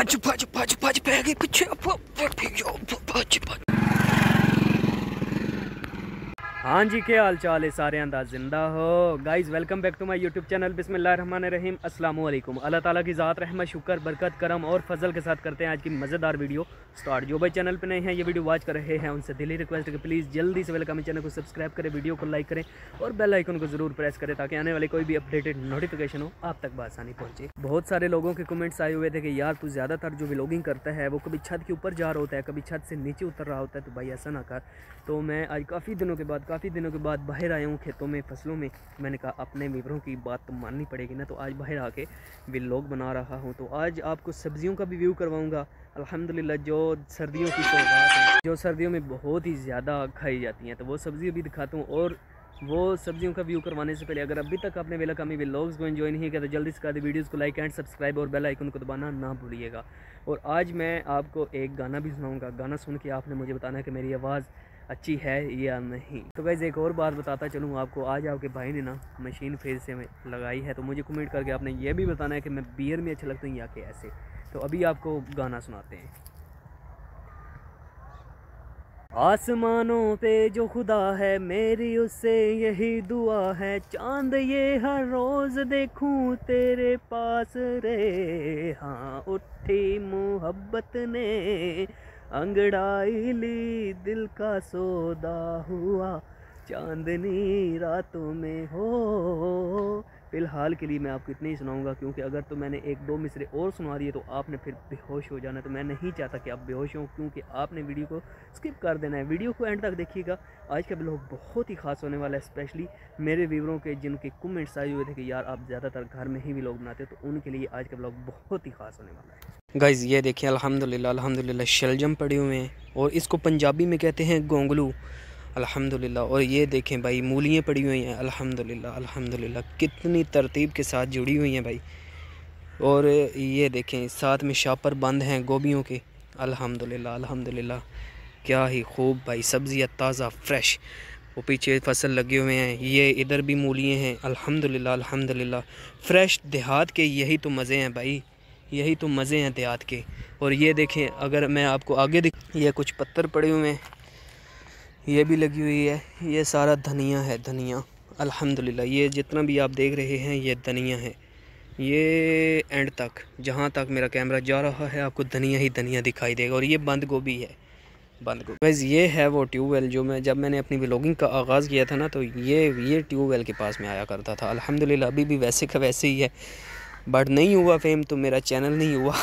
भज भज भज भज पै गई पीछे भज। हाँ जी, क्या हाल चाल है सारे अंदाज जिंदा हो guys. Welcome back to my YouTube channel. बिस्मिल्लाहिर्रहमानिर्रहीम। अस्सलाम वालेकुम। अल्लाह ताला की ज़ात रहमत शुक्र बरकत करम और फजल के साथ करते हैं आज की मज़ेदार वीडियो स्टार्ट। जो भाई चैनल पे नए हैं ये वीडियो वॉच कर रहे हैं उनसे दिली रिक्वेस्ट है कि प्लीज़ जल्दी से वेलकम चैनल को सब्सक्राइब करें, वीडियो को लाइक करें और बेल आइकन को ज़रूर प्रेस करें ताकि आने वाले कोई भी अपडेटेड नोटिफिकेशन हो आप तक बआसानी पहुँचे। बहुत सारे लोगों के कमेंट्स आए हुए थे कि यार तू ज़्यादातर जो व्लॉगिंग करता है वो कभी छत के ऊपर जा रहा होता है, कभी छत से नीचे उतर रहा होता है, तो भाई ऐसा ना कर। तो मैं आज काफ़ी दिनों के बाद बाहर आया हूँ खेतों में, फसलों में। मैंने कहा अपने व्यूअरों की बात तो माननी पड़ेगी ना, तो आज बाहर आके व्लॉग बना रहा हूँ। तो आज आपको सब्जियों का भी व्यू करवाऊँगा अल्हम्दुलिल्लाह, जो सर्दियों की सौगात है, जो सर्दियों में बहुत ही ज़्यादा खाई जाती हैं, तो वो सब्ज़ी भी दिखाता हूँ। और वो सब्जियों का व्यू करवाने से पहले अगर अभी तक आपने वेलकमी व्लॉग्स को एंजॉय नहीं किया तो जल्दी से कर दे वीडियोज़ को लाइक एंड सब्सक्राइब और बेल आइकन को दबाना ना भूलिएगा। और आज मैं आपको एक गाना भी सुनाऊँगा, गाना सुन के आपने मुझे बताना है कि मेरी आवाज़ अच्छी है या नहीं। तो गाइस एक और बात बताता चलूँ आपको, आज आपके भाई ने ना मशीन फिर से लगाई है, तो मुझे कमेंट करके आपने ये भी बताना है कि मैं बियर में अच्छा लगता हूँ या कैसे। तो अभी आपको गाना सुनाते हैं। आसमानों पे जो खुदा है मेरी उससे यही दुआ है, चांद ये हर रोज़ देखूं तेरे पास रे। हाँ उठी मोहब्बत ने अंगड़ाई ली, दिल का सौदा हुआ चांदनी रातों में हो। फ़िलहाल के लिए मैं आपको इतना ही सुनाऊंगा, क्योंकि अगर तो मैंने एक दो मिसरे और सुना दिए तो आपने फिर बेहोश हो जाना, तो मैं नहीं चाहता कि आप बेहोश हों, क्योंकि आपने वीडियो को स्किप कर देना है। वीडियो को एंड तक देखिएगा। आज का ब्लॉग बहुत ही खास होने वाला है, स्पेशली मेरे व्यूअरों के जिनके कमेंट्स आए हुए थे कि यार आप ज़्यादातर घर में ही व्लॉग बनाते हो, तो उनके लिए आज का ब्लॉग बहुत ही खास होने वाला है। गाइज़ ये देखिए अल्हम्दुलिल्लाह शलजम पड़े हुए हैं और इसको पंजाबी में कहते हैं गोंगलू अल्हम्दुलिल्लाह। और ये देखें भाई मूलियाँ पड़ी हुई हैं अल्हम्दुलिल्लाह कितनी तरतीब के साथ जुड़ी हुई हैं भाई। और ये देखें साथ में शापर बंद हैं गोभियों के अल्हम्दुलिल्लाह क्या ही खूब भाई, सब्ज़ियाँ ताज़ा फ्रेश। वो पीछे फसल लगे हुए हैं, ये इधर भी मूलियाँ हैं अल्हम्दुलिल्लाह फ्रेश। देहात के यही तो मज़े हैं भाई, यही तो मज़े हैं देहात के। और ये देखें अगर मैं आपको आगे ये कुछ पत्थर पड़े हुए हैं, ये भी लगी हुई है, ये सारा धनिया है, धनिया अल्हम्दुलिल्लाह। ये जितना भी आप देख रहे हैं ये धनिया है, ये एंड तक जहाँ तक मेरा कैमरा जा रहा है आपको धनिया ही धनिया दिखाई देगा। और ये बंद गोभी है, बंद गोभी। बस ये है वो ट्यूबवेल जो जब मैंने अपनी व्लॉगिंग का आगाज़ किया था ना, तो ये ट्यूबवेल के पास में आया करता था। अल्हम्दुलिल्लाह अभी भी वैसे का वैसे ही है, बट नहीं हुआ फेम तो मेरा चैनल नहीं हुआ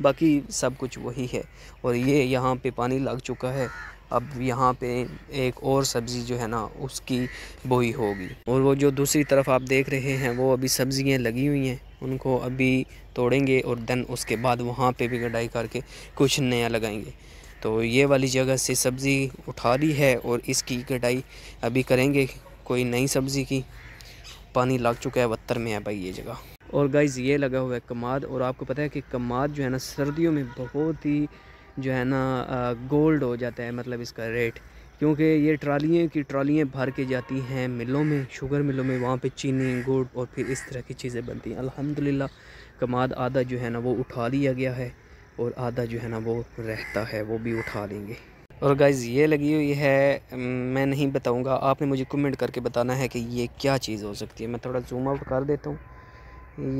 बाकी सब कुछ वही है। और ये यहाँ पे पानी लग चुका है, अब यहाँ पे एक और सब्ज़ी जो है ना उसकी बोई होगी। और वो जो दूसरी तरफ आप देख रहे हैं वो अभी सब्ज़ियाँ लगी हुई हैं, उनको अभी तोड़ेंगे और देन उसके बाद वहाँ पे भी कटाई करके कुछ नया लगाएंगे। तो ये वाली जगह से सब्ज़ी उठा ली है और इसकी कटाई अभी करेंगे कोई नई सब्ज़ी की। पानी लग चुका है, वत्तर में है भाई ये जगह। और गाइज़ ये लगा हुआ है कमाद, और आपको पता है कि कमाद जो है ना सर्दियों में बहुत ही जो है ना गोल्ड हो जाता है, मतलब इसका रेट, क्योंकि ये ट्रालियाँ भर के जाती हैं मिलों में, शुगर मिलों में, वहाँ पे चीनी गुड़ और फिर इस तरह की चीज़ें बनती हैं। अल्हम्दुलिल्लाह कमाद आधा जो है ना वो उठा लिया गया है और आधा जो है ना वो रहता है, वो भी उठा लेंगे। और गाइज़ ये लगी हुई है, मैं नहीं बताऊँगा, आपने मुझे कमेंट करके बताना है कि ये क्या चीज़ हो सकती है। मैं थोड़ा जूम आउट कर देता हूँ।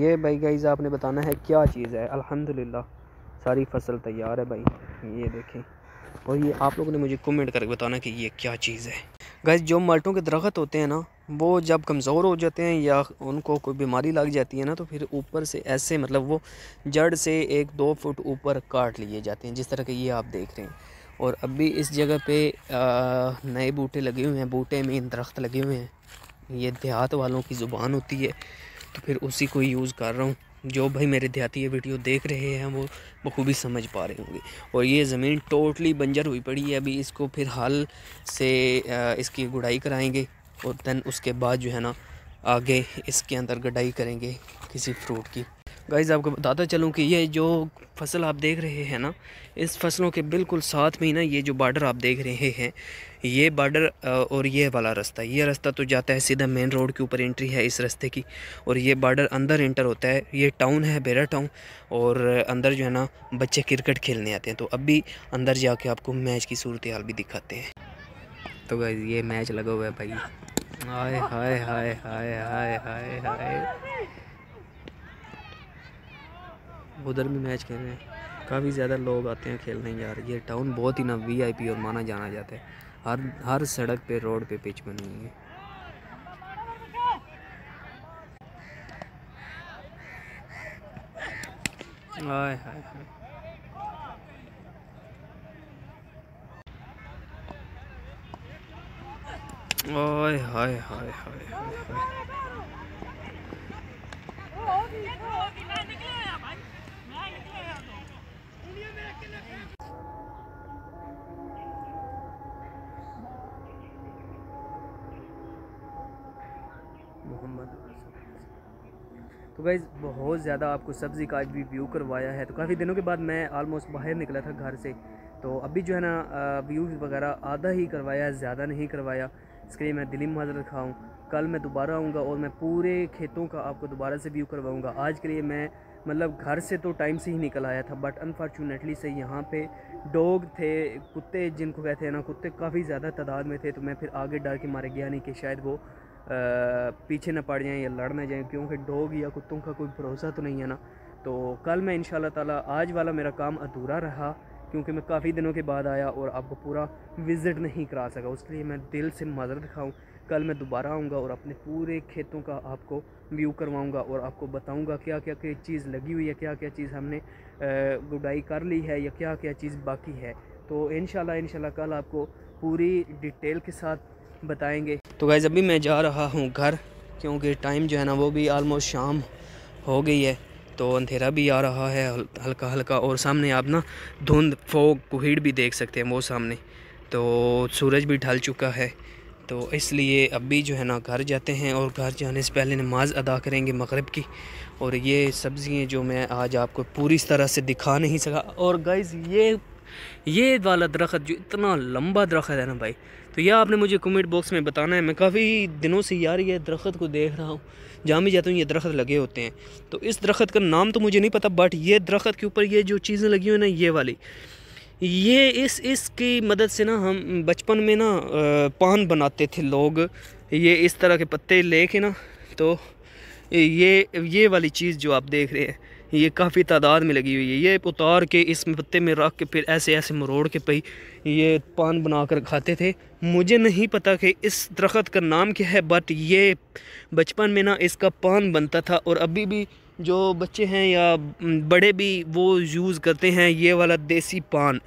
ये भाई गाइज़ आपने बताना है क्या चीज़ है। अल्हम्दुलिल्लाह सारी फसल तैयार है भाई, ये देखें। और ये आप लोगों ने मुझे कमेंट करके बताना कि ये क्या चीज़ है। गाइज़ जो मल्टों के दरख्त होते हैं ना, वो जब कमज़ोर हो जाते हैं या उनको कोई बीमारी लग जाती है ना, तो फिर ऊपर से ऐसे मतलब वो जड़ से 1-2 फुट ऊपर काट लिए जाते हैं, जिस तरह के ये आप देख रहे हैं। और अभी इस जगह पे नए बूटे लगे हुए हैं, बूटे में दरख्त लगे हुए हैं। ये देहात वालों की ज़ुबान होती है, तो फिर उसी को यूज़ कर रहा हूँ। जो भाई मेरे देहाती ये वीडियो देख रहे हैं वो बखूबी समझ पा रहे होंगे। और ये ज़मीन टोटली बंजर हुई पड़ी है, अभी इसको फिर हल से इसकी गुड़ाई कराएंगे और दैन उसके बाद जो है ना आगे इसके अंदर गडाई करेंगे किसी फ्रूट की। गाइस आपको बताता चलूँ कि ये जो फसल आप देख रहे हैं ना, इस फसलों के बिल्कुल साथ में ही ना ये जो बॉर्डर आप देख रहे हैं, ये बॉर्डर और ये वाला रास्ता, ये रास्ता तो जाता है सीधा मेन रोड के ऊपर, एंट्री है इस रास्ते की, और ये बॉर्डर अंदर इंटर होता है। ये टाउन है बेरा टाउन, और अंदर जो है ना बच्चे क्रिकेट खेलने आते हैं। तो अभी अंदर जाके आपको मैच की सूरत हाल भी दिखाते हैं। तो गाइस ये मैच लगा हुआ है भाई, हाय हाय हाय हाय हाय हाय हाय, उधर भी मैच खेल रहे हैं। काफ़ी ज़्यादा लोग आते हैं खेलने यार। ये टाउन बहुत ही ना वीआईपी और माना जाना जाता है। हर सड़क पे, रोड पे पिच बनी हुई है। हाय हाय हाय, ओए हाय हाय हाय हाय। मोहम्मद, तो गाइज़ बहुत ज़्यादा आपको सब्ज़ी का आज भी व्यू करवाया है। तो काफ़ी दिनों के बाद मैं ऑलमोस्ट बाहर निकला था घर से, तो अभी जो है ना व्यूज़ वगैरह आधा ही करवाया है, ज़्यादा नहीं करवाया। इसके लिए मैं दिली माज़रत खाऊँ। कल मैं दोबारा आऊँगा और मैं पूरे खेतों का आपको दोबारा से व्यू करवाऊँगा। आज के लिए मैं मतलब घर से तो टाइम से ही निकल आया था, बट अनफॉर्चुनेटली से यहाँ पे डॉग थे, कुत्ते जिनको कहते हैं ना, कुत्ते काफ़ी ज़्यादा तादाद में थे। तो मैं फिर आगे डर के मारे गया नहीं कि शायद वो पीछे न पड़ जाएं या लड़ ना जाएं, क्योंकि डॉग या कुत्तों का कोई भरोसा तो नहीं है ना। तो कल मैं इंशाल्लाह ताला, आज वाला मेरा काम अधूरा रहा क्योंकि मैं काफ़ी दिनों के बाद आया और आपको पूरा विज़िट नहीं करा सका। उसके लिए मैं दिल से माज़रत खाऊँ। कल मैं दोबारा आऊँगा और अपने पूरे खेतों का आपको व्यू करवाऊँगा और आपको बताऊँगा क्या क्या क्या चीज़ लगी हुई है, क्या क्या चीज़ हमने गुडाई कर ली है या क्या क्या चीज़ बाकी है। तो इंशाल्लाह कल आपको पूरी डिटेल के साथ बताएंगे। तो गाइस अभी मैं जा रहा हूँ घर, क्योंकि टाइम जो है ना वो भी आलमोस्ट शाम हो गई है, तो अंधेरा भी आ रहा है हल्का हल्का, और सामने आप ना धुंध, फोग, कोहिड़ भी देख सकते हैं वो सामने। तो सूरज भी ढल चुका है, तो इसलिए अभी जो है ना घर जाते हैं और घर जाने से पहले नमाज़ अदा करेंगे मगरिब की। और ये सब्ज़ियाँ जो मैं आज आपको पूरी तरह से दिखा नहीं सका। और गाइस ये वाला दरख्त जो इतना लंबा दरख्त है ना भाई, तो यह आपने मुझे कमेंट बॉक्स में बताना है। मैं काफ़ी दिनों से यार ये दरख्त को देख रहा हूँ, जहाँ भी जाता हूँ ये दरख्त लगे होते हैं। तो इस दरख्त का नाम तो मुझे नहीं पता, बट ये दरख्त के ऊपर ये जो चीज़ें लगी हुई ना, ये वाली, ये इसकी मदद से ना हम बचपन में ना पान बनाते थे लोग। ये इस तरह के पत्ते लेके ना, तो ये वाली चीज़ जो आप देख रहे हैं, ये काफ़ी तादाद में लगी हुई है। ये उतार के इस पत्ते में रख के फिर ऐसे ऐसे मरोड़ के पे ये पान बना कर खाते थे। मुझे नहीं पता कि इस दरख्त का नाम क्या है, बट ये बचपन में ना इसका पान बनता था, और अभी भी जो बच्चे हैं या बड़े भी वो यूज़ करते हैं ये वाला देसी पान।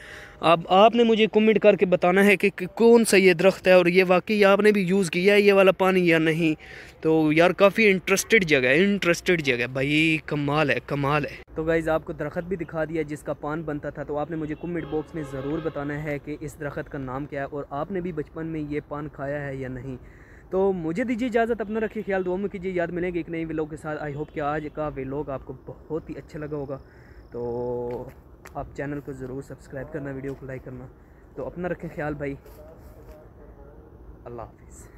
अब आपने मुझे कमेंट करके बताना है कि कौन सा ये दरख्त है और ये वाकई आपने भी यूज़ किया है ये वाला पानी या नहीं। तो यार काफ़ी इंटरेस्टेड जगह भाई, कमाल है कमाल है। तो गाइज़ आपको दरख्त भी दिखा दिया जिसका पान बनता था। तो आपने मुझे कमेंट बॉक्स में ज़रूर बताना है कि इस दरख्त का नाम क्या है और आपने भी बचपन में ये पान खाया है या नहीं। तो मुझे दीजिए इजाज़त, अपना रखिए ख्याल, दुआ में कीजिए। याद मिलेंगे एक नई व्लॉग के साथ। आई होप कि आज का व्लॉग आपको बहुत ही अच्छा लगा होगा। तो आप चैनल को ज़रूर सब्सक्राइब करना, वीडियो को लाइक करना। तो अपना रखें ख्याल भाई, अल्लाह हाफिज़।